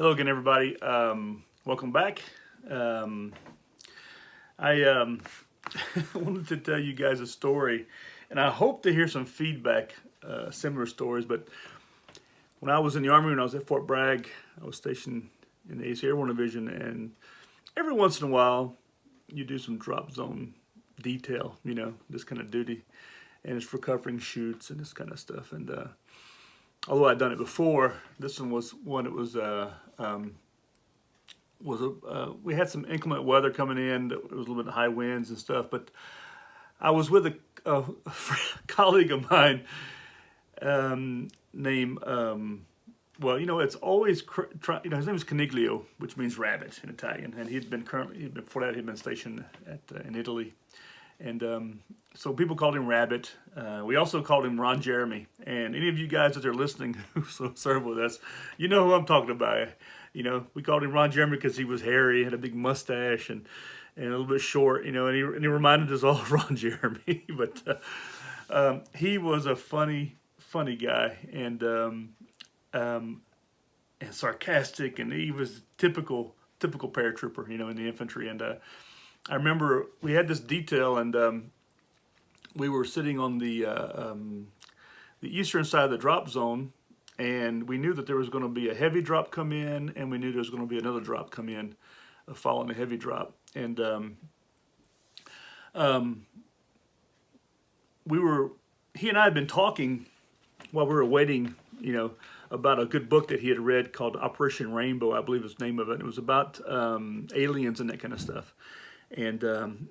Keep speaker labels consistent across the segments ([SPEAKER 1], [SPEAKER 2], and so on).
[SPEAKER 1] Hello again, everybody. Welcome back. I wanted to tell you guys a story, and I hope to hear some feedback, similar stories. But when I was in the Army, when I was at Fort Bragg, I was stationed in the 8th Airborne Division, and every once in a while, you do some drop zone detail, this kind of duty, and it's for covering shoots and this kind of stuff. And although I'd done it before, this one was one. It was we had some inclement weather coming in. There was a little bit of high winds and stuff. But I was with a colleague of mine named it's always his name is Caniglio, which means rabbit in Italian, and before that he'd been stationed in Italy. And so people called him Rabbit. We also called him Ron Jeremy. And any of you guys that are listening who serve with us, you know who I'm talking about. We called him Ron Jeremy because he was hairy, had a big mustache, and a little bit short, and he reminded us all of Ron Jeremy. But he was a funny guy, and sarcastic, and he was typical paratrooper, in the infantry. And I remember we had this detail, and we were sitting on the eastern side of the drop zone, and we knew that there was going to be a heavy drop come in, and we knew there was going to be another drop come in following the heavy drop. And he and I had been talking while we were waiting, about a good book that he had read called Operation Rainbow, I believe is the name of it. And it was about aliens and that kind of stuff. And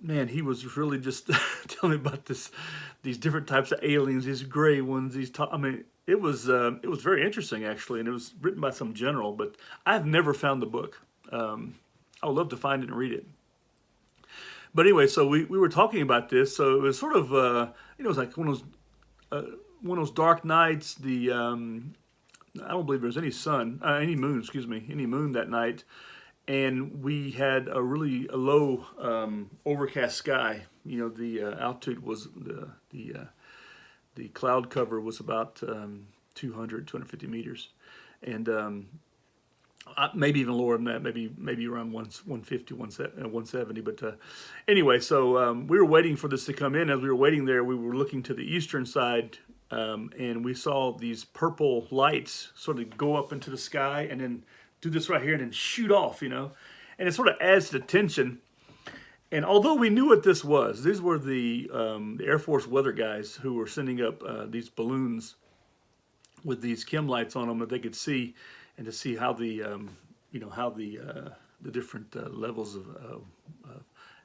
[SPEAKER 1] man, he was really just telling me about these different types of aliens, these gray ones. It was very interesting actually, and it was written by some general. But I've never found the book. I would love to find it and read it. But anyway, so we were talking about this. So it was sort of it was like one of those dark nights. I don't believe there was any moon that night. And we had a really low overcast sky. The altitude was the cloud cover was about 250 meters, and maybe even lower than that. Maybe around 150, 170. But anyway, so we were waiting for this to come in. As we were waiting there, we were looking to the eastern side, and we saw these purple lights sort of go up into the sky, and then do this right here and then shoot off, and it sort of adds to the tension. And although we knew what this was, these were the Air Force weather guys who were sending up these balloons with these chem lights on them that they could see, and to see how the different levels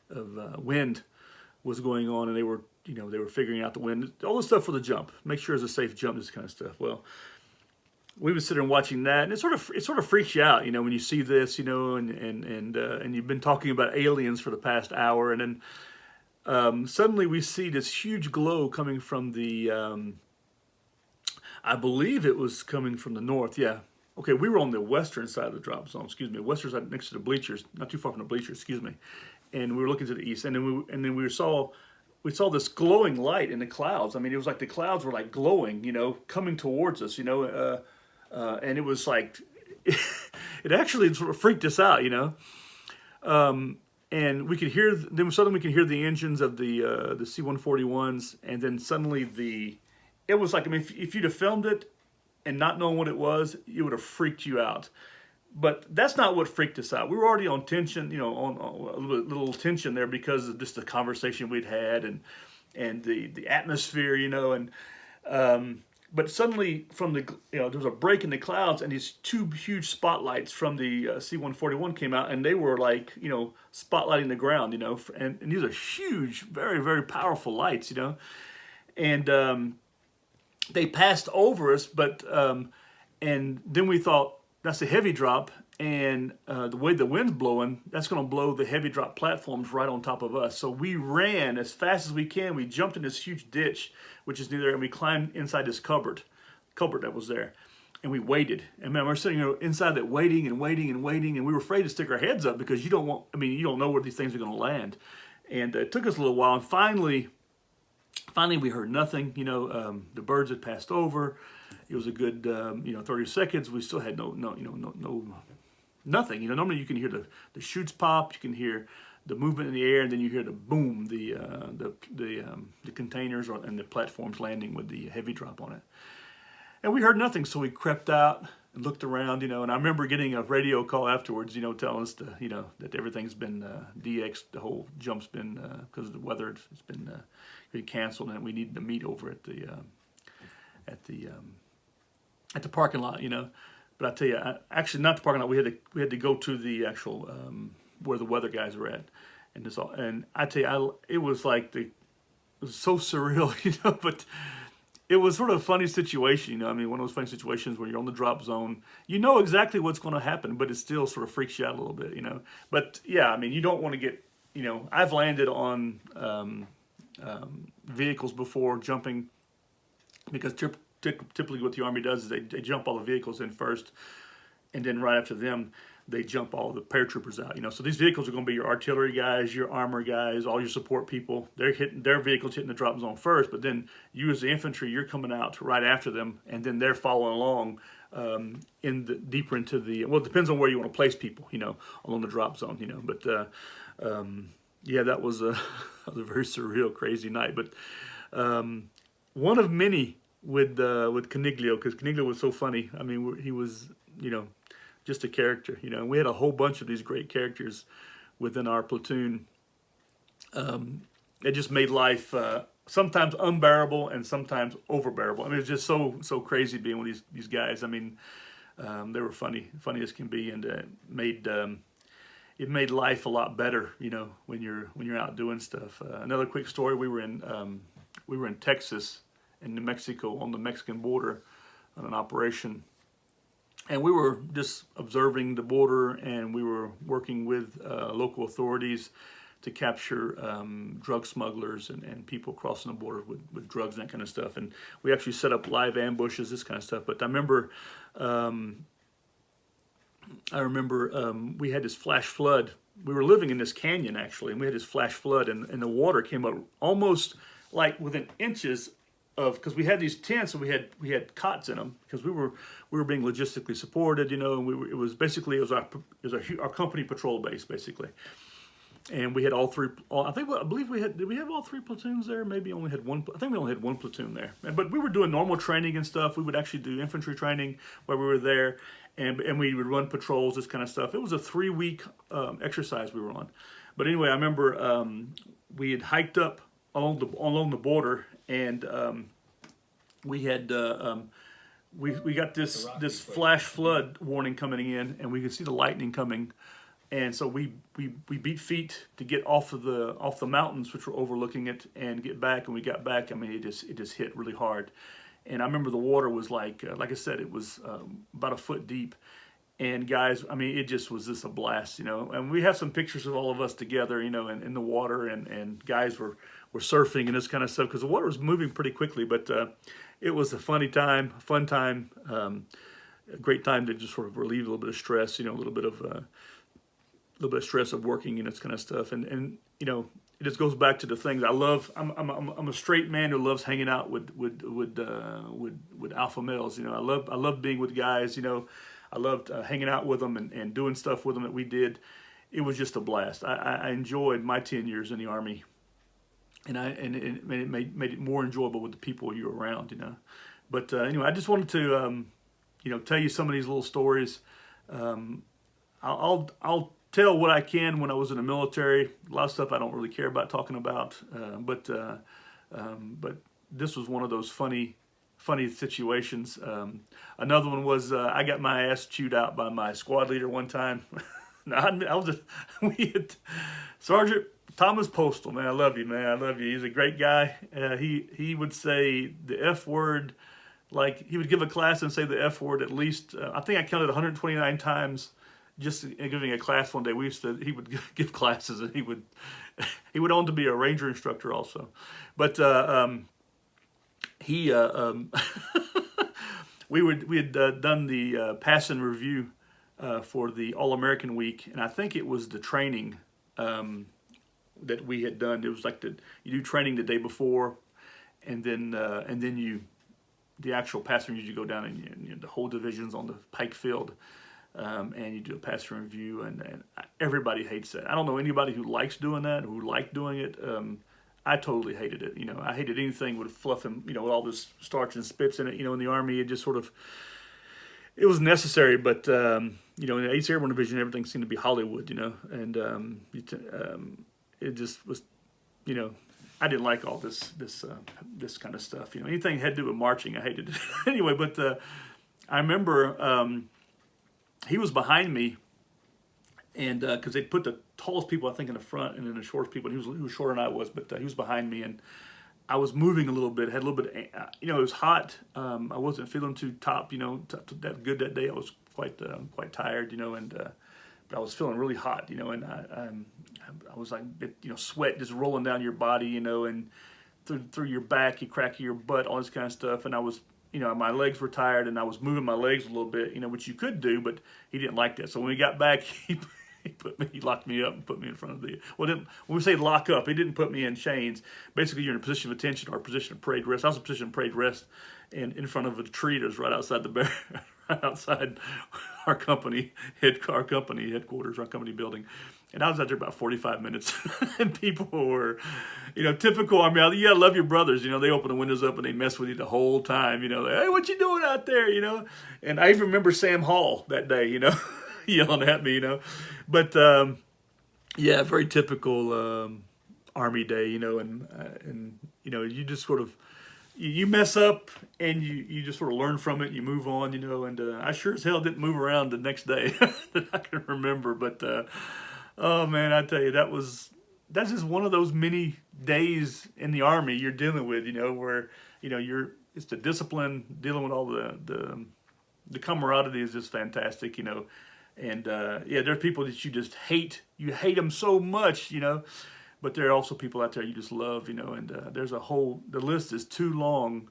[SPEAKER 1] of wind was going on, and they were figuring out the wind, all the stuff for the jump, make sure it's a safe jump, this kind of stuff. Well, we would sit there watching that, and it sort of freaks you out, when you see this, and you've been talking about aliens for the past hour, and then suddenly we see this huge glow coming from the, I believe it was coming from the north, yeah. Okay, we were on the western side of the drop zone, western side next to the bleachers, not too far from the bleachers, and we were looking to the east, and then we saw this glowing light in the clouds. It was like the clouds were like glowing, coming towards us, and it was like, it actually sort of freaked us out, and we could hear, then suddenly we could hear the engines of the C-141s, and then suddenly it was like, if you'd have filmed it and not knowing what it was, it would have freaked you out. But that's not what freaked us out. We were already on tension, on a little tension there because of just the conversation we'd had and the atmosphere, and but suddenly from there was a break in the clouds, and these two huge spotlights from the C-141 came out, and they were like, spotlighting the ground, and these are huge, very, very powerful lights, and they passed over us, but and then we thought, that's a heavy drop, and the way the wind's blowing, that's going to blow the heavy drop platforms right on top of us. So we ran as fast as we can. We jumped in this huge ditch, which is near there, and we climbed inside this cupboard that was there, and we waited. And man, we're sitting inside that waiting, and we were afraid to stick our heads up because you don't know where these things are going to land. And it took us a little while, and finally we heard nothing. The birds had passed over. It was a good 30 seconds. We still had no nothing. You know, normally you can hear the chutes pop, you can hear the movement in the air, and then you hear the boom, the containers and the platforms landing with the heavy drop on it. And we heard nothing, so we crept out and looked around, you know. And I remember getting a radio call afterwards, you know, telling us to, you know, that everything's been DX, the whole jump's been because of the weather, it's been canceled, and we needed to meet over at the parking lot, you know. But I tell you, actually not the parking lot. We had to go to the actual where the weather guys were at, and this all. And I tell you, it was like it was so surreal, you know. But it was sort of a funny situation, you know. I mean, one of those funny situations where you're on the drop zone, you know exactly what's going to happen, but it still sort of freaks you out a little bit, you know. But yeah, I mean, you don't want to get, you know. I've landed on vehicles before jumping, because typically what the Army does is they jump all the vehicles in first, and then right after them, they jump all the paratroopers out. You know, so these vehicles are going to be your artillery guys, your armor guys, all your support people. They're hitting their vehicles hitting the drop zone first, but then you as the infantry, you're coming out right after them, and then they're following along deeper into the. Well, it depends on where you want to place people, you know, along the drop zone, you know. But yeah, that was a very surreal, crazy night. But one of many with Caniglio, because Caniglio was so funny. I mean, he was, you know, just a character, you know. And we had a whole bunch of these great characters within our platoon. It just made life sometimes unbearable and sometimes overbearable. I mean, it's just so crazy being with these guys. I mean, they were funny as can be, and it made life a lot better, you know, when you're out doing stuff. Another quick story: we were in Texas, in New Mexico, on the Mexican border, on an operation. And we were just observing the border, and we were working with local authorities to capture drug smugglers and people crossing the border with drugs and that kind of stuff. And we actually set up live ambushes, this kind of stuff. But I remember we had this flash flood. We were living in this canyon, actually, and we had this flash flood, and the water came up almost like within inches of, because we had these tents and we had cots in them, because we were being logistically supported, you know, and it was our company patrol base, basically. And we had I believe we had, did we have all three platoons there? Maybe only had one. I think we only had one platoon there. But we were doing normal training and stuff. We would actually do infantry training while we were there, and we would run patrols, this kind of stuff. It was a 3-week exercise we were on. But anyway, I remember we had hiked up along the border, and we had we got this flash flood warning coming in, and we could see the lightning coming, and so we beat feet to get off the mountains which were overlooking it and get back. And we got back. I mean, it just hit really hard, and I remember the water was like I said, it was about a foot deep. And guys, I mean, it just was just a blast, you know. And we have some pictures of all of us together, you know, in the water, and guys were surfing and this kind of stuff, because the water was moving pretty quickly. But it was a fun time, a great time to just sort of relieve a little bit of stress, you know, a little bit of stress of working and this kind of stuff. And you know, it just goes back to the things I love. I'm a straight man who loves hanging out with alpha males. You know, I love being with guys. You know, I loved hanging out with them and doing stuff with them that we did. It was just a blast. I enjoyed my 10 years in the Army, and it made it more enjoyable with the people you were around, you know. But anyway, I just wanted to you know, tell you some of these little stories. I'll tell what I can when I was in the military. A lot of stuff I don't really care about talking about, but this was one of those funny situations. Another one was I got my ass chewed out by my squad leader one time. We had Sergeant Thomas Postal, man. I love you, man. I love you. He's a great guy. He would say the F word, like he would give a class and say the F word at least. I think I counted 129 times just giving a class one day. He would give classes, and he would own to be a ranger instructor also, but. We had done the passing review for the All-American Week, and I think it was the training that we had done. It was like you do training the day before, and then the actual passing review, you go down and the whole division's on the Pike Field and you do a passing review, and everybody hates that. I don't know anybody who likes doing that, who liked doing it. I totally hated it. I hated anything with fluff and, with all this starch and spits in it. In the Army, it just sort of, it was necessary, but, in the 8th Airborne Division, everything seemed to be Hollywood, and it just was, I didn't like all this kind of stuff. Anything had to do with marching, I hated it. Anyway, but I remember he was behind me, and because they put the tallest people, I think, in the front, and then the shortest people. And he was shorter than I was, but he was behind me, and I was moving a little bit. Had a little bit, it was hot. I wasn't feeling too top, that good that day. I was quite tired, and but I was feeling really hot, and I was like, sweat just rolling down your body, and through your back, your crack of your butt, all this kind of stuff. And I was, my legs were tired, and I was moving my legs a little bit, which you could do, but he didn't like that. So when we got back, he locked me up and put me in front of when we say lock up, he didn't put me in chains. Basically, you're in a position of attention or a position of parade rest. I was in a position of parade rest, and in front of a tree that was right outside right outside our company headquarters, our company building. And I was out there about 45 minutes, and people were, typical. I mean, you gotta love your brothers. They open the windows up and they mess with you the whole time. Like, hey, what you doing out there? And I even remember Sam Hall that day. Yelling at me. But yeah, very typical Army day. And you just sort of you mess up and you just sort of learn from it. You move on. And I sure as hell didn't move around the next day that I can remember. But oh man, I tell you, that's just one of those many days in the Army you're dealing with, where, it's the discipline, dealing with all the camaraderie is just fantastic, and yeah, there are people that you just hate. You hate them so much, but there are also people out there you just love, and there's the list is too long.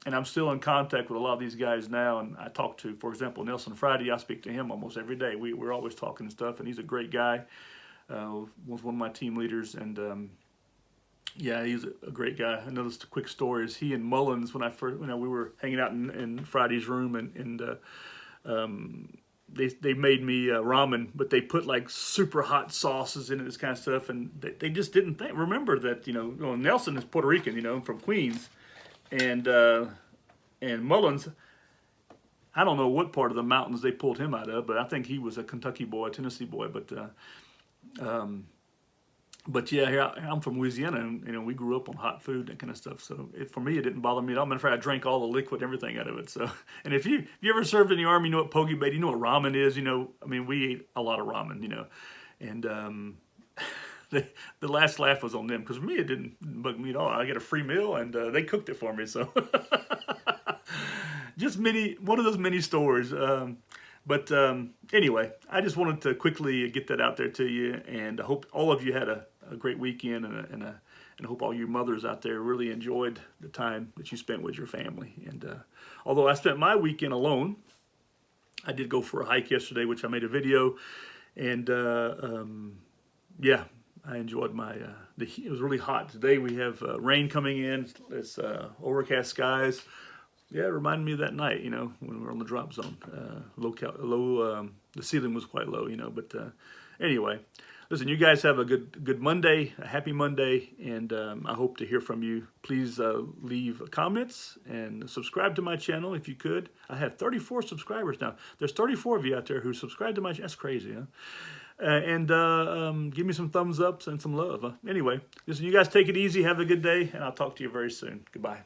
[SPEAKER 1] And I'm still in contact with a lot of these guys now, and I talk to, for example, Nelson Friday. I speak to him almost every day. We're always talking and stuff, and he's a great guy. Was one of my team leaders, and yeah, he's a great guy. Another quick story is he and Mullins, when we were hanging out in Friday's room, and they made me ramen, but they put like super hot sauces in it, this kind of stuff, and they just didn't remember that, Nelson is Puerto Rican, from Queens. And Mullins, I don't know what part of the mountains they pulled him out of, but I think he was a Kentucky boy, Tennessee boy. But yeah, I'm from Louisiana, and we grew up on hot food, that kind of stuff. So for me, it didn't bother me at all. Matter of fact, I drank all the liquid, everything out of it. So, and if you ever served in the Army, you know what poke bait, you know what ramen is. I mean, we ate a lot of ramen, and the last laugh was on them, because for me it didn't bug me at all. I get a free meal, and they cooked it for me. So just one of those mini stories. But anyway, I just wanted to quickly get that out there to you, and I hope all of you had a great weekend, and I hope all you mothers out there really enjoyed the time that you spent with your family. And although I spent my weekend alone, I did go for a hike yesterday, which I made a video, and yeah, I enjoyed it was really hot. Today we have rain coming in. It's overcast skies. Yeah, it reminded me of that night, when we were on the drop zone. The ceiling was quite low, but anyway, listen, you guys have a good Monday, a happy Monday, and I hope to hear from you. Please leave comments and subscribe to my channel if you could. I have 34 subscribers now. There's 34 of you out there who subscribe to my channel. That's crazy, huh? And give me some thumbs ups and some love. Anyway, listen, you guys take it easy. Have a good day, and I'll talk to you very soon. Goodbye.